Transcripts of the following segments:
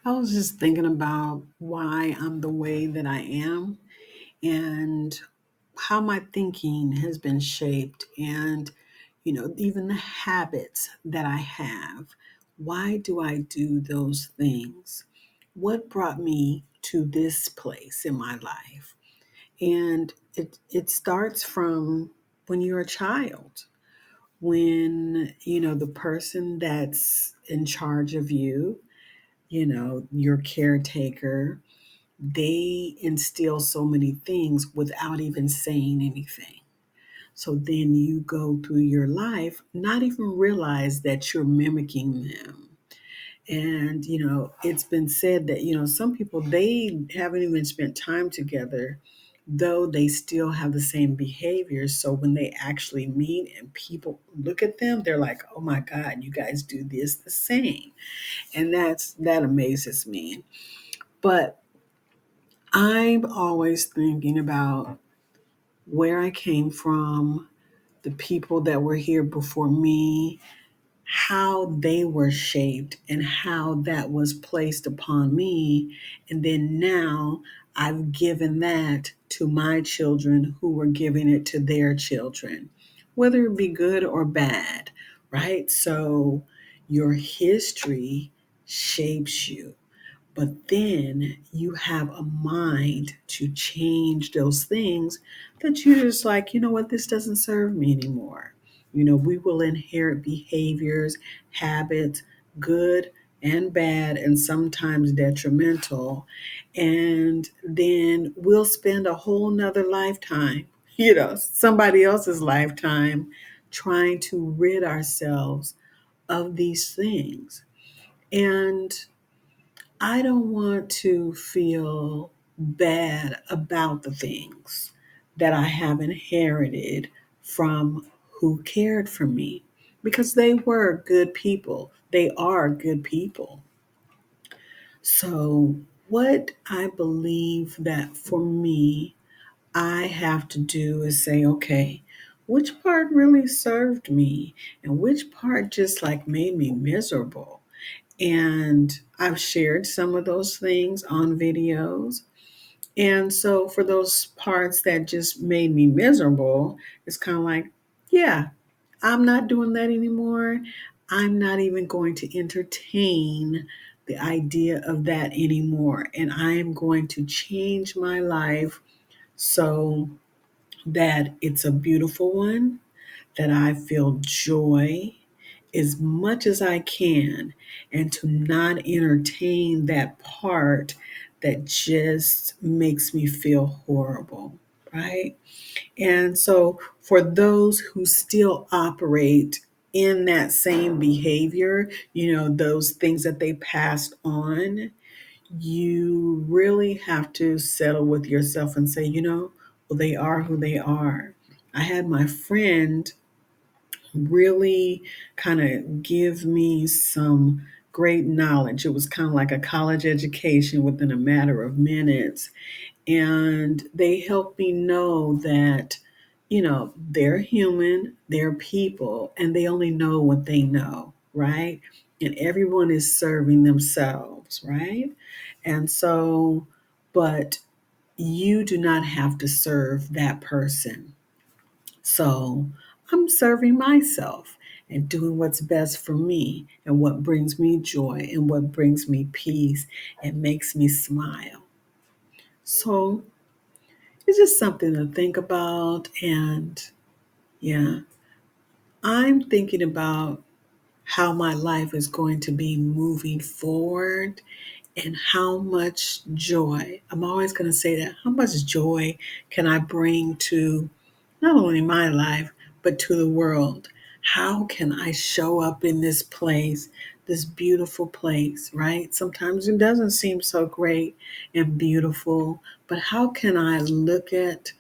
I was just thinking about why I'm the way that I am and how my thinking has been shaped and, even the habits that I have. Why do I do those things? What brought me to this place in my life? And it starts from when you're a child, when, the person that's in charge of you, your caretaker, they instill so many things without even saying anything. So then you go through your life, not even realize that you're mimicking them. And, it's been said that, some people, they haven't even spent time together, though they still have the same behaviors. So when they actually meet and people look at them, they're like, oh my God, you guys do this the same. And that amazes me. But I'm always thinking about where I came from, the people that were here before me, how they were shaped, and how that was placed upon me. And then now I've given that to my children who were giving it to their children, whether it be good or bad, right? So your history shapes you. But then you have a mind to change those things that you're just like, you know what, this doesn't serve me anymore. We will inherit behaviors, habits, good and bad, and sometimes detrimental. And then we'll spend a whole nother lifetime, somebody else's lifetime, trying to rid ourselves of these things. And I don't want to feel bad about the things that I have inherited from who cared for me because they were good people. They are good people. So, what I believe that for me, I have to do is say, okay, which part really served me and which part just like made me miserable? And I've shared some of those things on videos. And so for those parts that just made me miserable, it's kind of like, yeah, I'm not doing that anymore. I'm not even going to entertain the idea of that anymore. And I am going to change my life so that it's a beautiful one, that I feel joy as much as I can, and to not entertain that part that just makes me feel horrible, right? And so, for those who still operate in that same behavior, those things that they passed on, you really have to settle with yourself and say, well, they are who they are. I had my friend really kind of give me some great knowledge. It was kind of like a college education within a matter of minutes. And they helped me know that, they're human, they're people, and they only know what they know, right? And everyone is serving themselves, right? And so, but you do not have to serve that person. So I'm serving myself and doing what's best for me and what brings me joy and what brings me peace and makes me smile. So it's just something to think about. And yeah, I'm thinking about how my life is going to be moving forward and how much joy, I'm always going to say that, how much joy can I bring to not only my life, but to the world? How can I show up in this place, this beautiful place, right? Sometimes it doesn't seem so great and beautiful, but how can I look at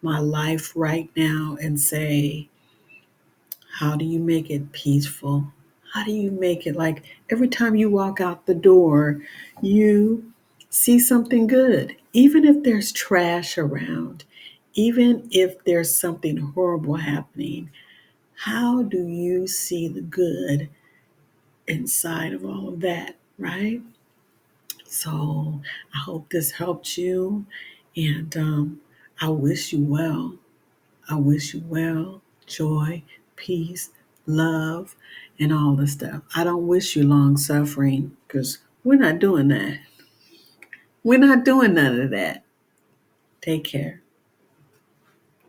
my life right now and say, how do you make it peaceful? How do you make it like every time you walk out the door, you see something good, even if there's trash around, even if there's something horrible happening? How do you see the good inside of all of that, right? So I hope this helped you, and I wish you well. I wish you well, joy, peace, love, and all the stuff. I don't wish you long suffering because we're not doing that. We're not doing none of that. Take care.